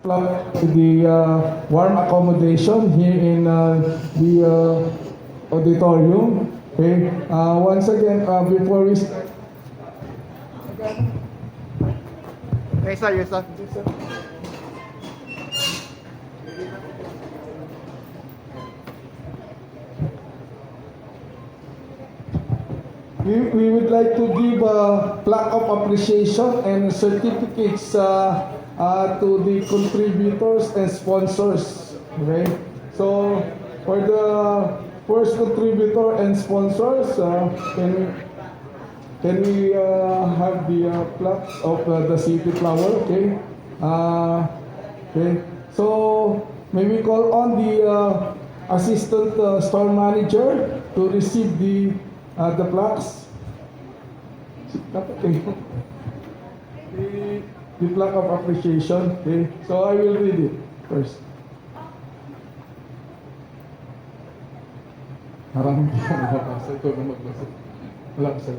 the warm accommodation here in the auditorium. Okay. Once again, before we start, Yes, sir. Yes, sir. we would like to give a plaque of appreciation and certificates to the contributors and sponsors. Okay. So for the first contributor and sponsors, can we have the plaques of the city flower? Okay. Okay. So may we call on the assistant store manager to receive the plaques. Okay. The plaque of appreciation. Okay. So I will read it first. Harang magbasa. Ito na magbasa. Wala sa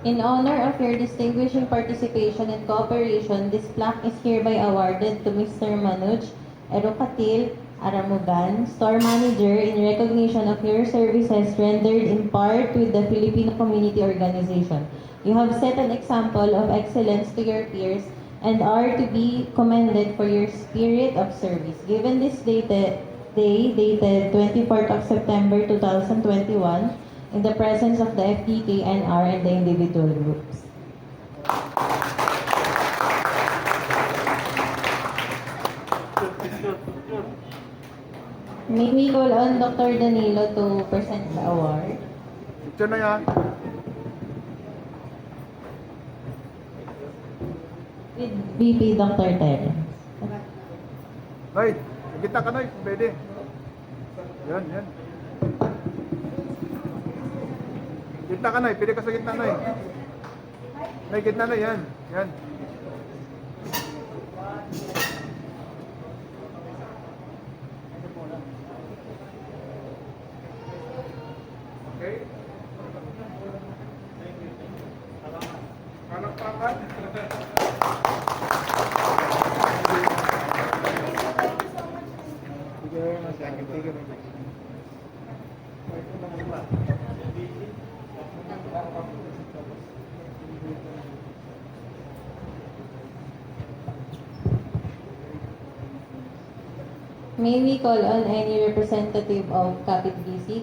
In honor of your distinguishing participation and cooperation, this plaque is hereby awarded to Mr. Manoj Erokatil Aramugan, Store Manager, in recognition of your services rendered in part with the Filipino Community Organization. You have set an example of excellence to your peers and are to be commended for your spirit of service. Given this day dated 24th of September 2021, in the presence of the FDK, NR, and the individual groups. May we call on Dr. Danilo to present the award. Picture na yan. With VP Dr. Terence. Noy, kita ka, Noy. Pwede. Yan, yan. Gitna ka, Noy. Pwede ka sa gitna, Noy. Noy, gitna, Noy. Yan. Yan. Okay. Palakpakan. May we call on any representative of Kapit Bisig?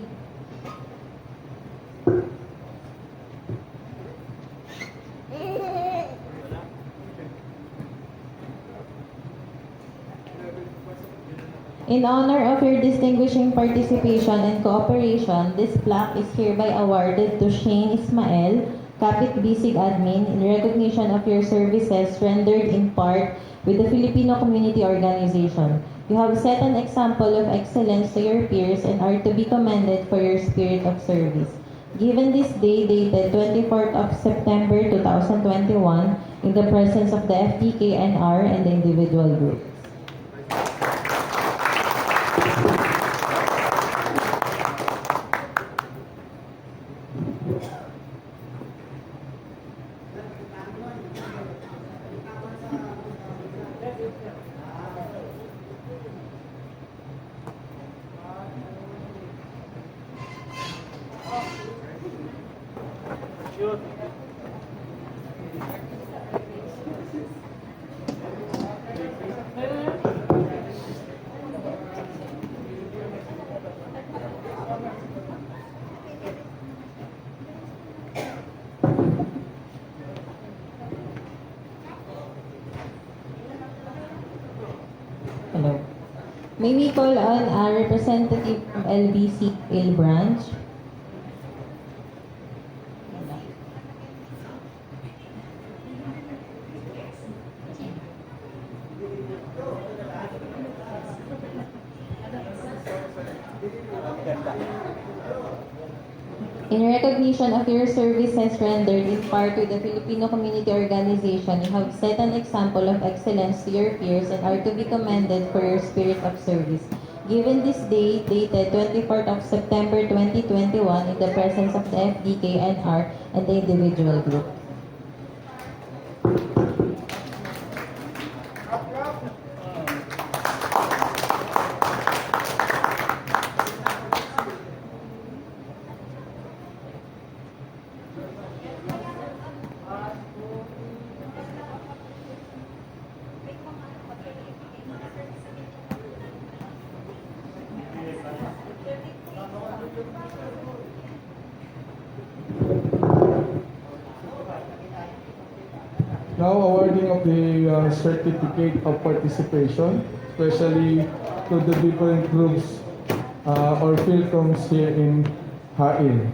In honor of your distinguishing participation and cooperation, this plaque is hereby awarded to Shane Ismael, Kapit Bisig Admin, in recognition of your services rendered in part with the Filipino Community Organization. You have set an example of excellence to your peers and are to be commended for your spirit of service. Given this day dated 24th of September 2021, in the presence of the FDK, NR, and the individual groups. Hello. May we call on a representative from LBC Il Branch? In recognition of your services rendered in part to the Filipino Community Organization, you have set an example of excellence to your peers and are to be commended for your spirit of service. Given this day, dated 24th of September 2021, in the presence of the FDK, NR, and the individual group. now awarding of the certificate of participation, especially to the different groups or Philcoms here in Hail.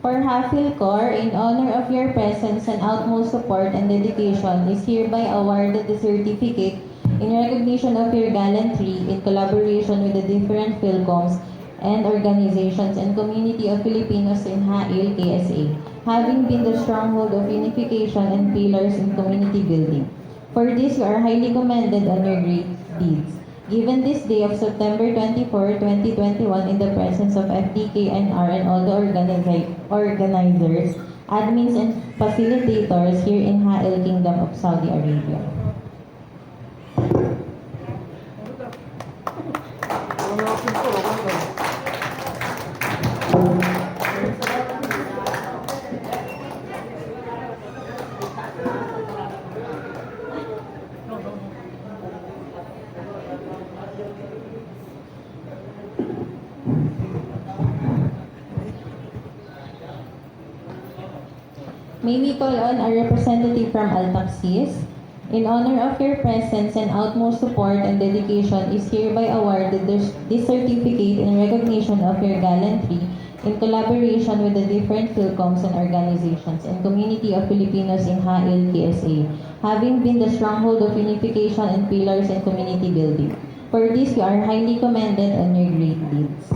For Hafil Corps, in honor of your presence and utmost support and dedication, is hereby awarded the certificate in recognition of your gallantry in collaboration with the different Philcoms and organizations and community of Filipinos in Hail, KSA, having been the stronghold of unification and pillars in community building. For this, you are highly commended on your great deeds. Given this day of September 24, 2021, in the presence of FDKNR and all the organizers, admins, and facilitators here in Hail, Kingdom of Saudi Arabia. May we call on a representative from Altaxis? In honor of your presence and utmost support and dedication, is hereby awarded this certificate in recognition of your gallantry in collaboration with the different Philcoms and organizations and community of Filipinos in Hail, KSA, having been the stronghold of unification and pillars in community building. For this, you are highly commended on your great deeds.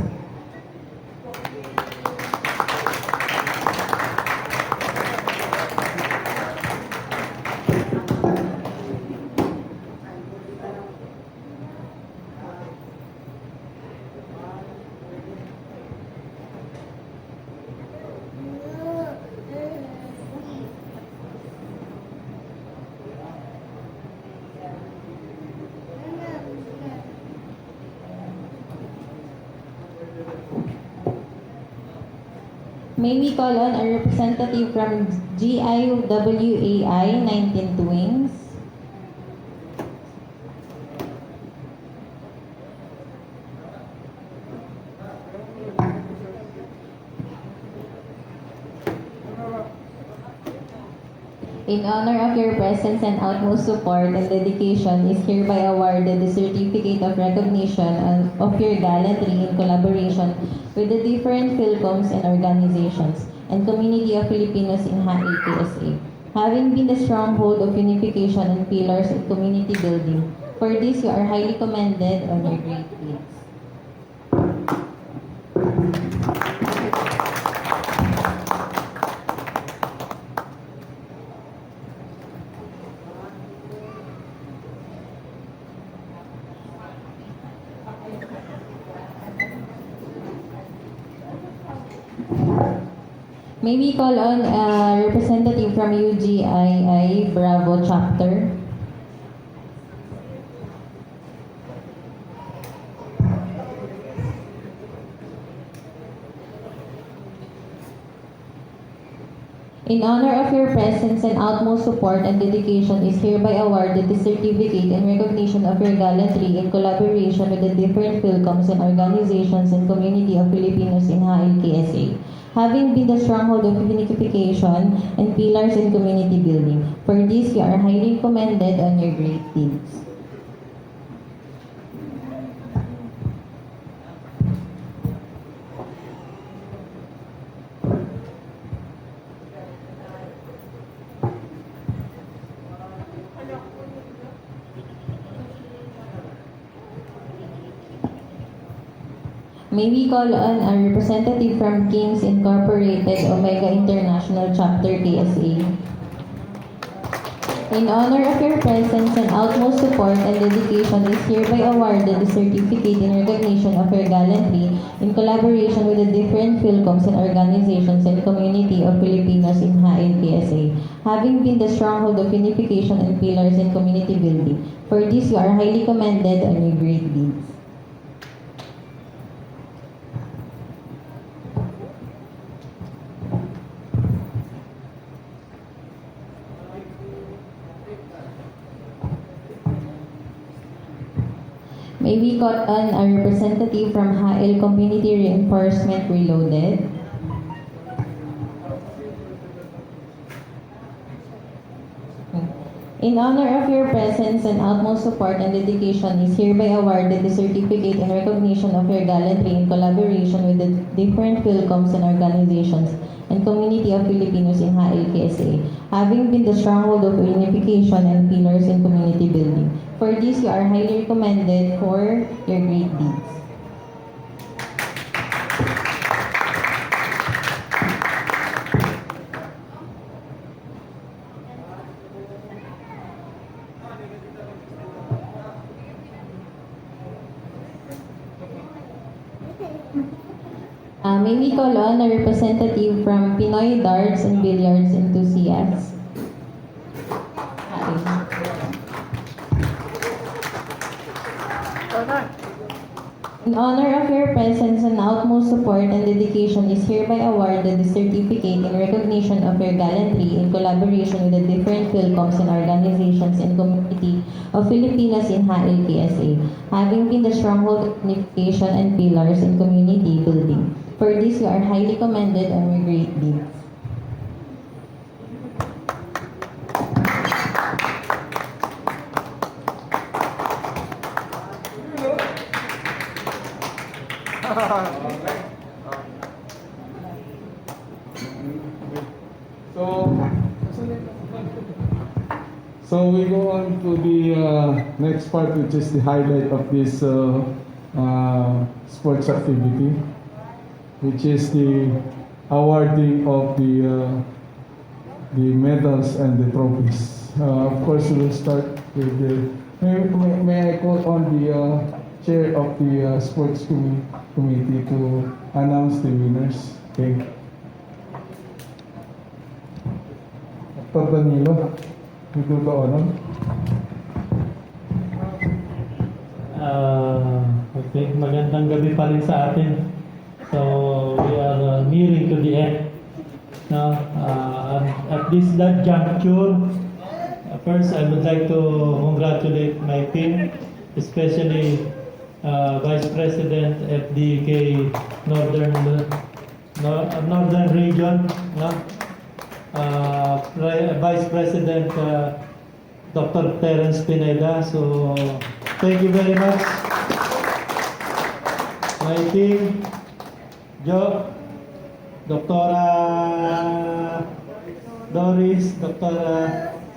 May we call on a representative from GIWAI 19 Wings? In honor of your presence and utmost support and dedication, is hereby awarded the certificate of recognition of your gallantry in collaboration with the different Philcoms and organizations and community of Filipinos in Hail, KSA, having been the stronghold of unification and pillars in community building. For this, you are highly commended on your great deeds. May we call on a representative from UGII Bravo Chapter? In honor of your presence and utmost support and dedication, is hereby awarded the certificate in recognition of your gallantry in collaboration with the different Philcoms and organizations and community of Filipinos in Hail, KSA, having been the stronghold of unification and pillars in community building. For this, you are highly commended on your great deeds. May we call on a representative from Kings Incorporated Omega International Chapter, KSA? In honor of your presence and utmost support and dedication, is hereby awarded the certificate in recognition of your gallantry in collaboration with the different Philcoms and organizations and community of Filipinos in Hail, KSA, having been the stronghold of unification and pillars in community building. For this, you are highly commended on your great deeds. May we call on a representative from Hail Community Reinforcement Reloaded? In honor of your presence and utmost support and dedication is hereby awarded the certificate in recognition of your gallantry in collaboration with the different PhilComs and organizations and community of Filipinos in HLKSA, having been the stronghold of unification and pillars in community building. For this, you are highly recommended for your great deeds. May we call on a representative from Pinoy Darts and Billiards Enthusiasts? In honor of your presence and utmost support and dedication is hereby awarded the certificate in recognition of your gallantry in collaboration with the different PhilComs and organizations and community of Filipinas in HLKSA, having been the stronghold of unification and pillars in community building. For this, you are highly commended on your great deeds. So we go on to the next part, which is the highlight of this sports activity, which is the awarding of the medals and the trophies. Of course, we will start with the. May I call on the chair of the sports committee to announce the winners? Okay. Dr. Danilo, you do the honor. Okay, magandang gabi pa rin sa atin. So, we are nearing to the end. Now, at this juncture, first I would like to congratulate my team, especially Vice President FDK Northern Region, Vice President Dr. Terence Pineda. So, thank you very much. My team, Joe, Dr. Doris, Dr.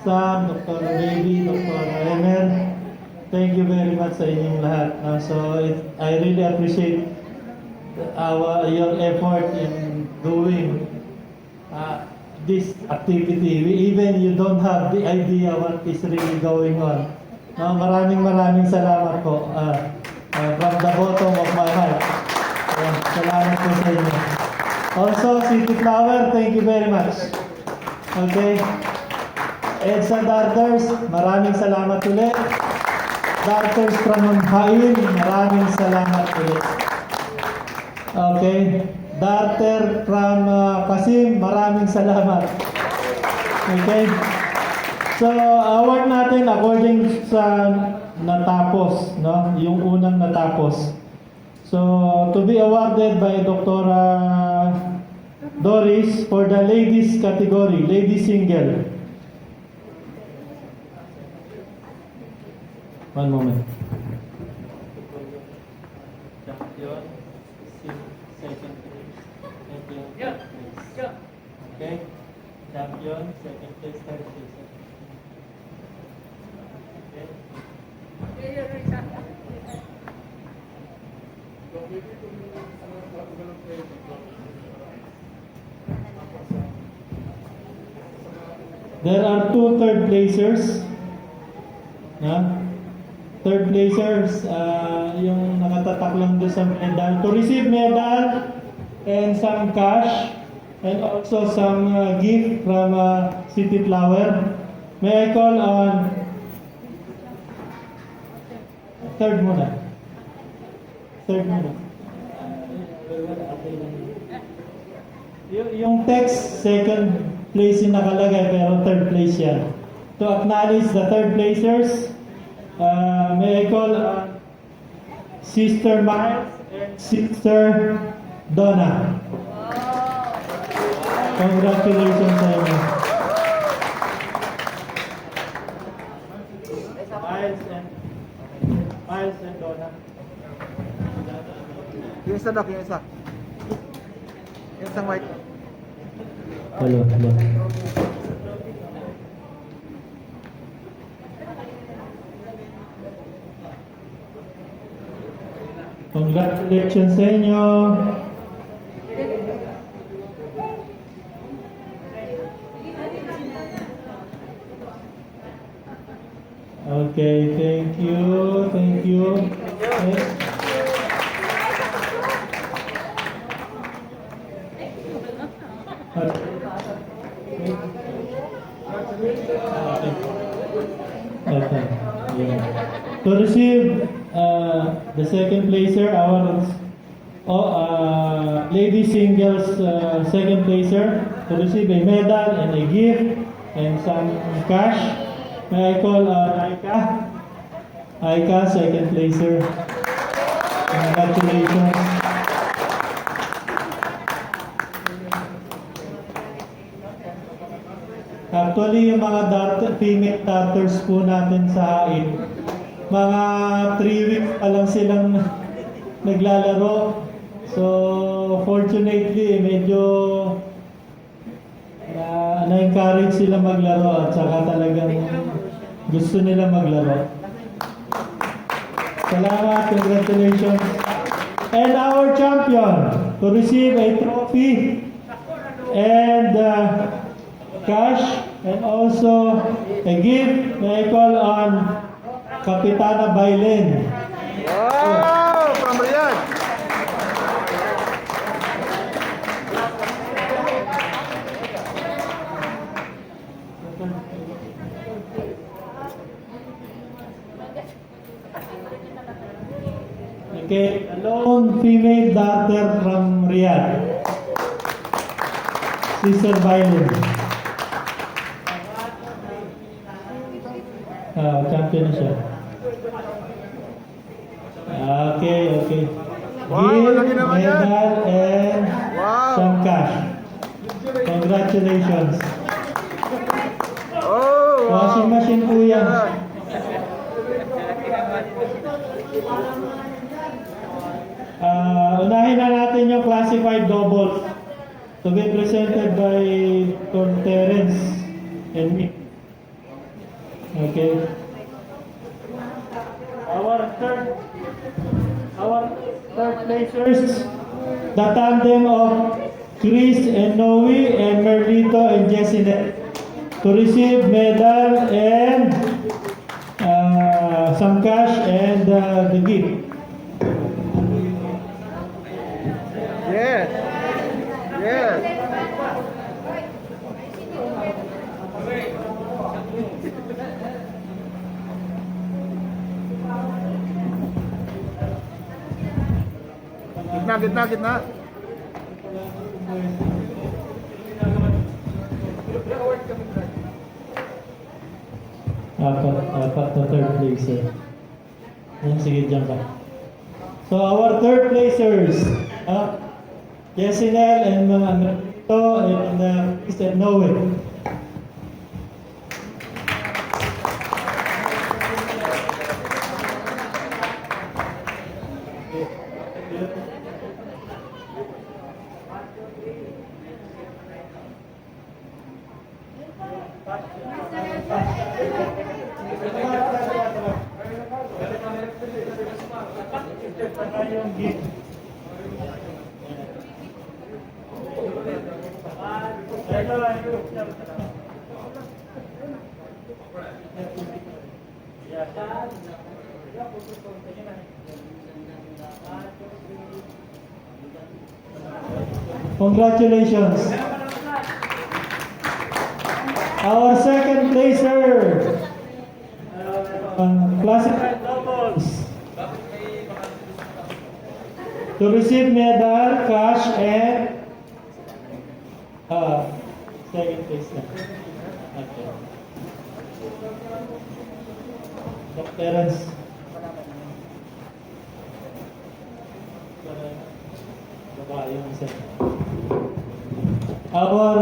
Sam, Dr. Baby, Dr. Emer. Thank you very much sa inyong lahat. I really appreciate your effort in doing this activity. Even you don't have the idea what is really going on. Maraming salamat po from the bottom of my heart. Salamat po sa inyo. Also, City Flower, thank you very much. Okay. EDSA Darters, maraming salamat ulit. Darters from Hain, maraming salamat ulit. Okay. Darter from Kasim, maraming salamat. Okay. So, award natin according sa natapos, no? Yung unang natapos. So, to be awarded by Dr. Doris for the ladies category, ladies single. One moment. Okay. Champion, second place, third place. Okay. There are two third placers. Third placers, yung nakatatak lang doon sa medal. To receive medal and some cash and also some gift from City Flower. May I call on third muna. Yung text, second place yung nakalagay pero third place yan. To acknowledge the third placers, may I call on Sister Miles and Sister Donna. Congratulations sa inyo. Yung isa, Doc, yung isa. Yung isang white. Hello, hello. Congratulations sa inyo. Okay, thank you. Thank you. Okay. Okay. Yeah. To receive the second placer, our lady singles second placer, to receive a medal and a gift and some cash. May I call Aika? Aika, second placer. Congratulations. Actually, yung mga female darters po natin sa hain, mga 3 weeks pa lang silang naglalaro. So, fortunately, medyo na-encourage sila maglaro at saka talagang gusto nila maglaro. Salamat, congratulations. And our champion to receive a trophy and cash and also a gift. May I call on Kapitana Bailen. Wow! From Riyadh! Okay, a lone female daughter from Riyadh. Sister Bailen. Champion na siya. Okay, okay. Wow, laki naman yan. medal and Wow! some cash. Congratulations. Oh! Wow! Washing machine po yan. Unahin na natin yung classified doubles to be presented by Dr. Terence and me. Okay. Our third placers, the tandem of Chris and Noe and Merlito and Jessinet, to receive medal and some cash and the gift. Yes! Yes! Gitna, gitna, gitna. Apat na third placer. Yan, sige, dyan ka. So, our third placers, Jessinel and mga Merlito and Chris and Noe. Congratulations. Our second placer, classified doubles, to receive medal, cash, and second place na. Okay. Dr. Terence. Babae yung isa. Our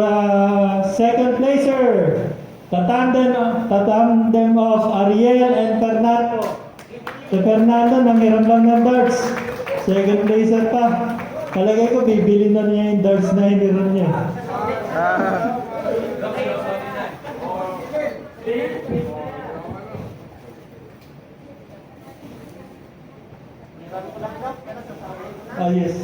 second placer, the tandem of Ariel and Fernando, to Si Fernando, nanghiram lang ng darts. Second placer pa. Talagay ko, bibili na niya yung darts na hiniram niya. Ah, Oh, yes.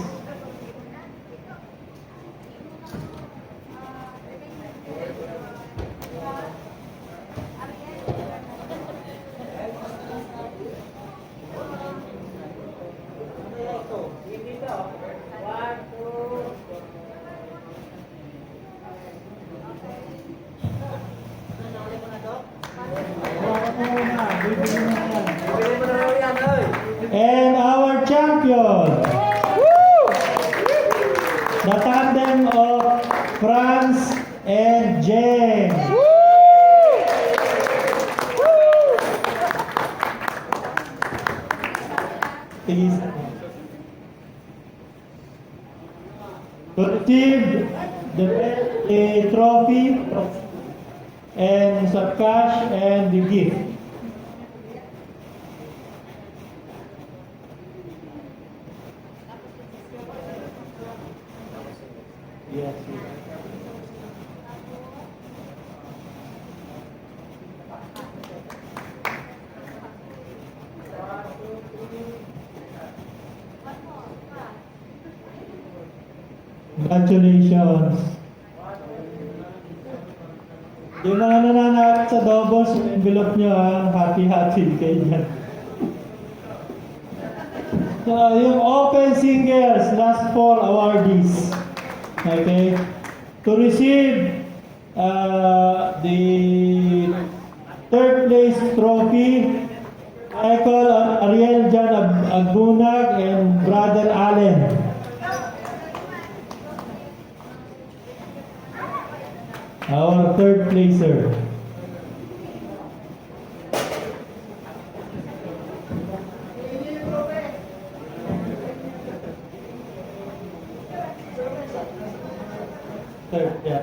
And our champion, the tandem of France and James. Please. To receive the trophy and some cash and the gift. Yes. Congratulations. Yung mga nananakit sa doubles, envelope nyo ha, happy-happy kayo dyan. So, yung open singles, last 4 awardees. Okay? To receive the third place trophy, I call on Ariel Jan Agbunag and Brother Allen. Our third placer. Third, yeah.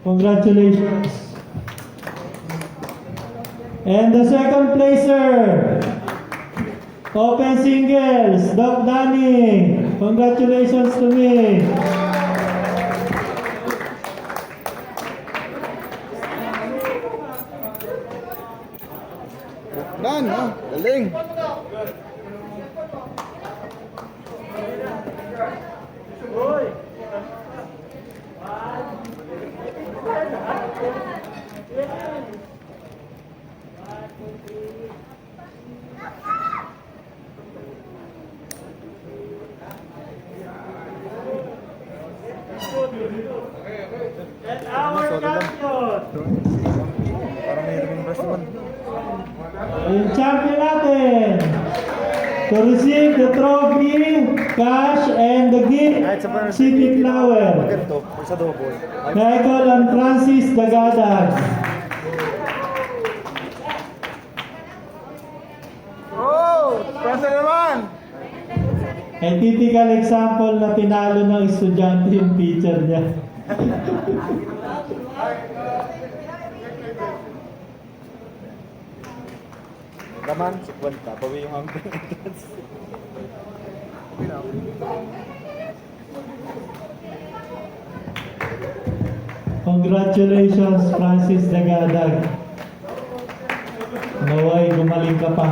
Congratulations. And the second placer, open singles, Doc Danny. Congratulations to me. Dan, oh, galing. And our champion. Parang may ring brush naman. Yung champion natin. To receive the trophy, cash, and the gift, city flower. Ganito, sa double. Michael and Francis Dagadag. Oh! Pasa naman! A typical example na pinalo ng estudyante yung teacher niya. Laman, 50. Pawi yung aming entrance. Congratulations, Francis Dagadag. Naway, gumaling ka pa.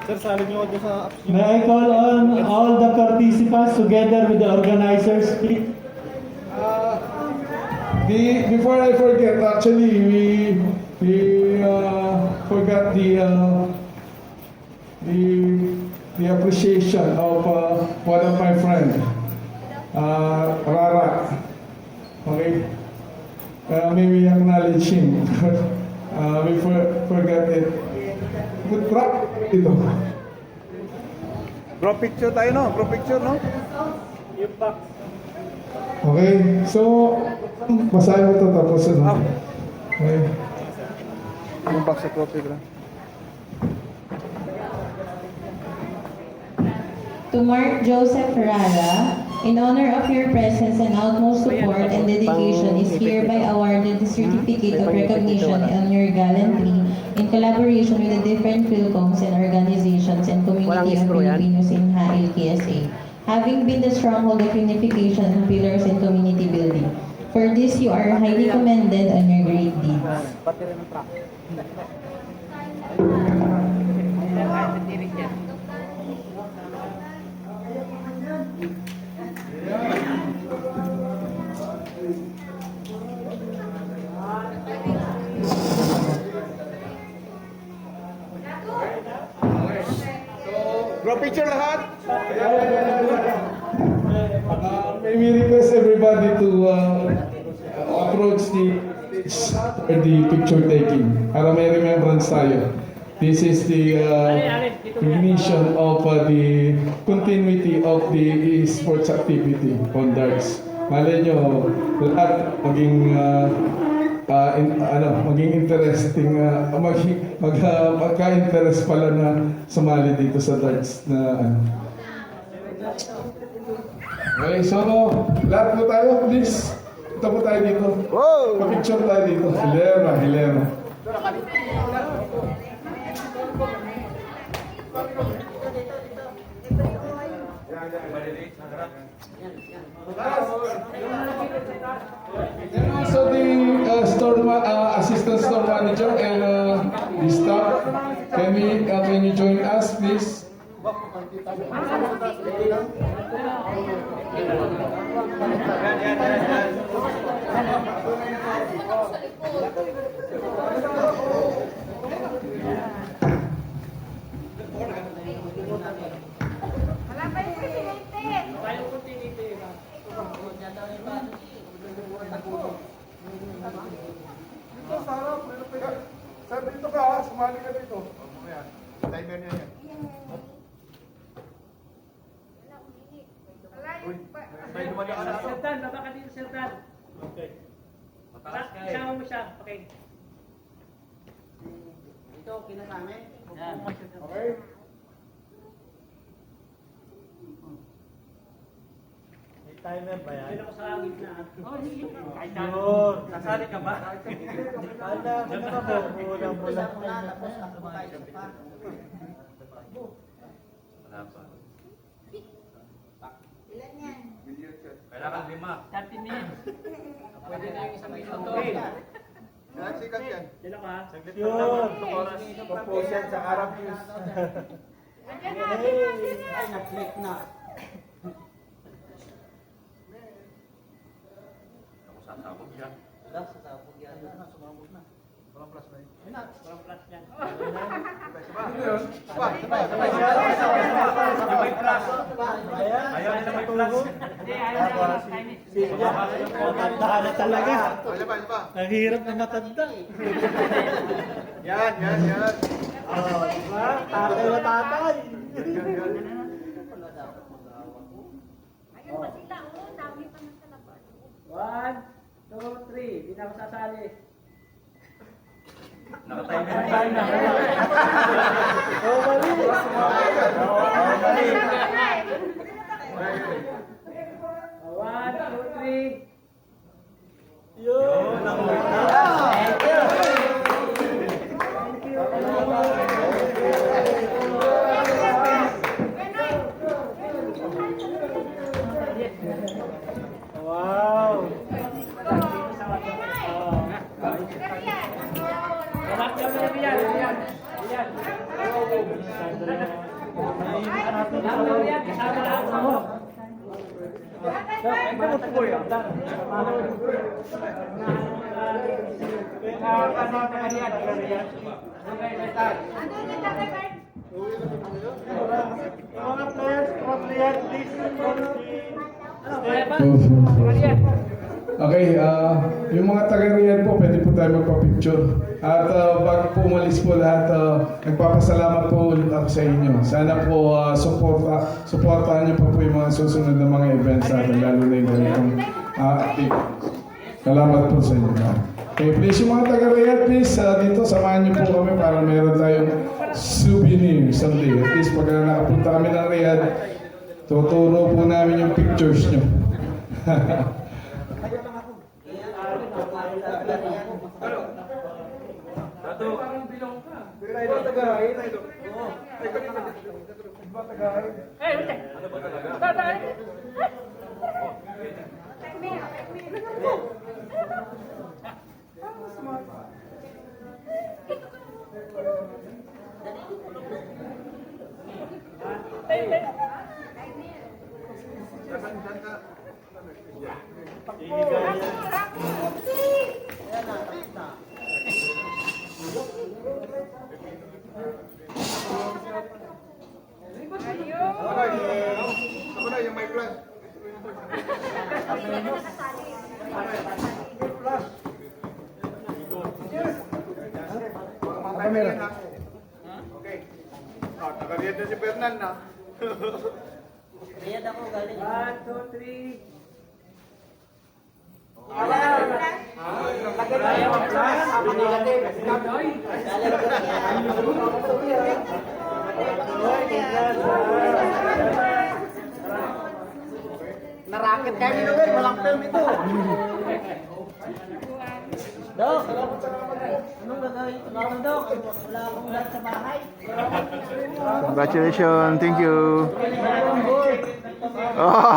Sir, sali nyo ako sa apps nyo. May I call on all the participants together with the organizers, please? Before I forget, actually, we forgot the appreciation of one of my friends, Rara. Okay, maybe acknowledge him. We forgot it. Good track ito. Group picture tayo, no? Group picture, no? Okay, so basahin mo ito tapos ano. Okay. Yung box sa trophy, bro. To Mark Joseph Rara, in honor of your presence and utmost support and dedication, is hereby awarded the certificate of recognition on your gallantry in collaboration with the different Philcoms and organizations and community of Filipinos in Hail, KSA, having been the stronghold of unification and pillars in community building. For this, you are highly commended on your great deeds. Group picture lahat? May we request everybody to approach the picture taking para may remembrance tayo. This is the recognition of the continuity of the sports activity on darts. Malay nyo, lahat maging maging interesting, magka-interest pala na sumali dito sa darts na ano. Okay, so lahat po tayo, please. Ito po tayo dito. Wow! Pa-picture tayo dito. Hilera, hilera. So the assistant store manager and the staff, can you join us, please? Dito, Sarah, meron pa yan. Sir, dito ka ha, sumali ka dito. Mamaya, timer niya yan. Uy, may lumali ka na. Sir Dan, baba ka dito, Sir Dan. Okay. Isama mo siya. Okay. Ito, kinasama. Yan. Okay? May timer ba yan? Dito ko sa gitna. Oh, sige. Kahit na. Yun. Nasali ka ba? Kala ko naman po. Kulang mo lang. Mula, tapos takbo tayo sa pa. Ilan yan? Kailangan 30 minutes. Pwede na yung isang ito. Okay. Ilan sikat yan? Dito ka. Yun. Compose yan sa Arab News. Ay, na-click na. Wala, sasabog yan. Sumabog na. Walang plus na yun. Walang plus yan. Ayaw na may plus. Hindi, ayaw na. Chinese. Matanda na talaga. Isa pa. Nahirap na matanda. Yan. Oh, diba? Tatay na tatay. Wala dapat mag-awa ko. Ayun pa sila, oh, dami pa na sa labas. 1, 2, 3. Di na ako sasali. Nakatay na. Oh, mali. Oh, mali. 1, 2, 3. Yun. Wow. Mga players, please. Okay, yung mga taga-Riyadh po, pwede po tayo magpa-picture. At bago po umalis po lahat, nagpapasalamat po ulit ako sa inyo. Sana po supportahan niyo pa po yung mga susunod na mga events natin, lalo na yung ganitong activities. Salamat po sa inyo. Okay, please yung mga taga-Riyadh, please, dito samahan niyo po kami para meron tayong souvenir someday. At least pag nakapunta kami ng Riyadh, tuturo po namin yung pictures niyo. Ako na, yung may plan. Camera. Okay. Taga-Riyadh na si Fernan na. Riyad ako galing. 1, 2, 3. Narakit kayo ni Noel, walang film ito. Dok, anong gagawin ko dito, Dok? Wala akong lahat sa bahay. Congratulations, thank you. Oh.